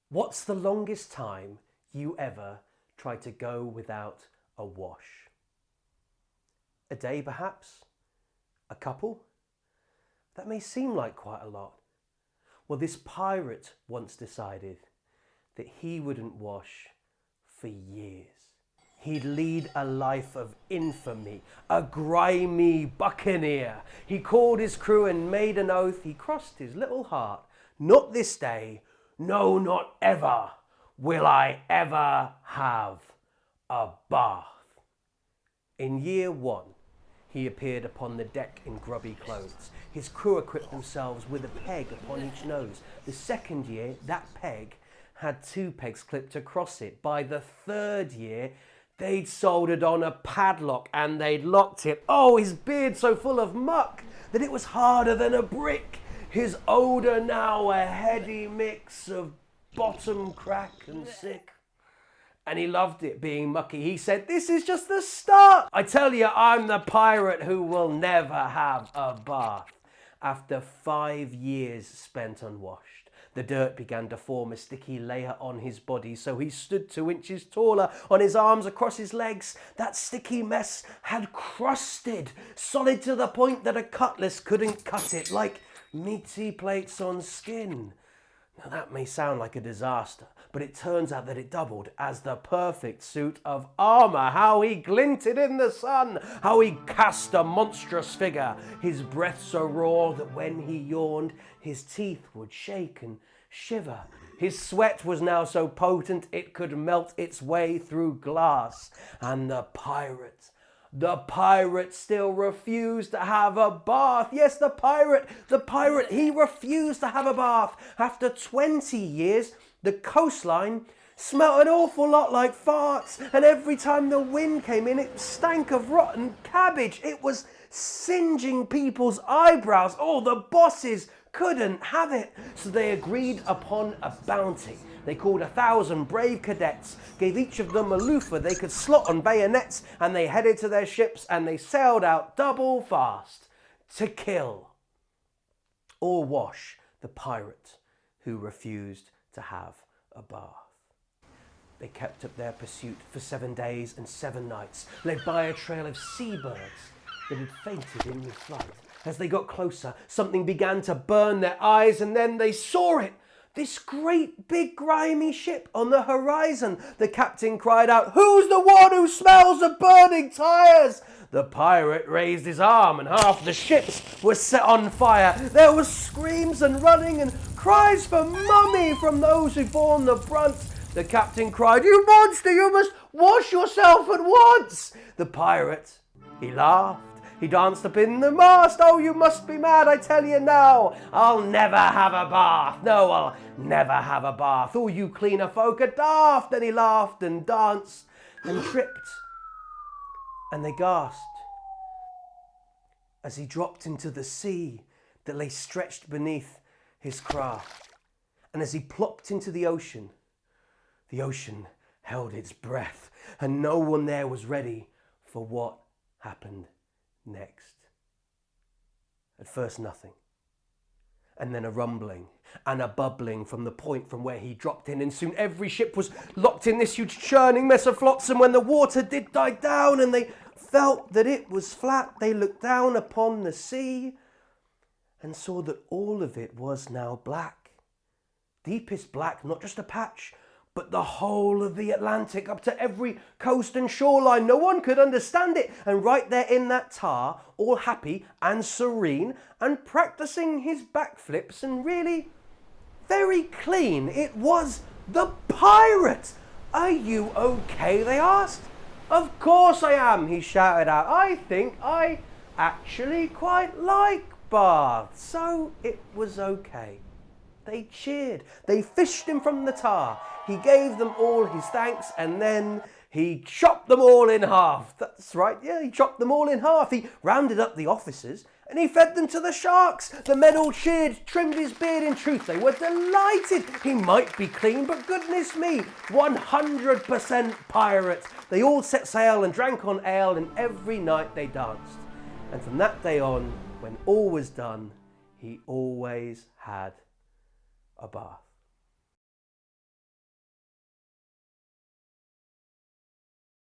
What's the longest time you ever tried to go without a wash? A day perhaps? A couple? That may seem like quite a lot. Well, this pirate once decided that he wouldn't wash for years. He'd lead a life of infamy, a grimy buccaneer. He called his crew and made an oath. He crossed his little heart. Not this day, no, not ever, will I ever have a bath. In year one, he appeared upon the deck in grubby clothes. His crew equipped themselves with a peg upon each nose. The second year, that peg had 2 pegs clipped across it. By the third year, they'd soldered on a padlock and they'd locked it. Oh, his beard so full of muck that it was harder than a brick. His odour now a heady mix of bottom crack and sick. And he loved it being mucky. He said, "This is just the start. I tell you, I'm the pirate who will never have a bath." After 5 years spent unwashed, the dirt began to form a sticky layer on his body, so he stood 2 inches taller on his arms across his legs. That sticky mess had crusted, solid to the point that a cutlass couldn't cut it, like meaty plates on skin. Now that may sound like a disaster, but it turns out that it doubled as the perfect suit of armour. How he glinted in the sun, how he cast a monstrous figure, his breath so raw that when he yawned, his teeth would shake and shiver. His sweat was now so potent it could melt its way through glass. And the pirate still refused to have a bath. Yes, the pirate, he refused to have a bath. After 20 years, the coastline smelled an awful lot like farts. And every time the wind came in, it stank of rotten cabbage. It was singeing people's eyebrows. Oh, the bosses couldn't have it. So they agreed upon a bounty. They called 1,000 brave cadets, gave each of them a loofah they could slot on bayonets, and they headed to their ships and they sailed out double fast to kill or wash the pirate who refused to have a bath. They kept up their pursuit for 7 days and 7 nights, led by a trail of seabirds that had fainted in mid-flight. As they got closer, something began to burn their eyes, and then they saw it. This great big grimy ship on the horizon. The captain cried out, "Who's the one who smells of burning tyres?" The pirate raised his arm and half the ships were set on fire. There were screams and running and cries for mummy from those who borne the brunt. The captain cried, "You monster, you must wash yourself at once." The pirate, he laughed. He danced up in the mast. "Oh, you must be mad, I tell you now. I'll never have a bath. No, I'll never have a bath. All you cleaner folk are daft." And he laughed and danced and tripped. And they gasped as he dropped into the sea that lay stretched beneath his craft. And as he plopped into the ocean held its breath. And no one there was ready for what happened next. At first nothing, and then a rumbling and a bubbling from the point from where he dropped in, and soon every ship was locked in this huge churning mess of flotsam. When the water did die down and they felt that it was flat, they looked down upon the sea and saw that all of it was now black. Deepest black, not just a patch, but the whole of the Atlantic, up to every coast and shoreline. No one could understand it. And right there in that tar, all happy and serene and practicing his backflips and really very clean, it was the pirate. "Are you okay?" they asked. "Of course I am," he shouted out. "I think I actually quite like baths." So it was okay. They cheered. They fished him from the tar. He gave them all his thanks, and then he chopped them all in half. That's right, yeah, he chopped them all in half. He rounded up the officers and he fed them to the sharks. The men all cheered, trimmed his beard. In truth, they were delighted. He might be clean, but goodness me, 100% pirate. They all set sail and drank on ale, and every night they danced. And from that day on, when all was done, he always had a bath.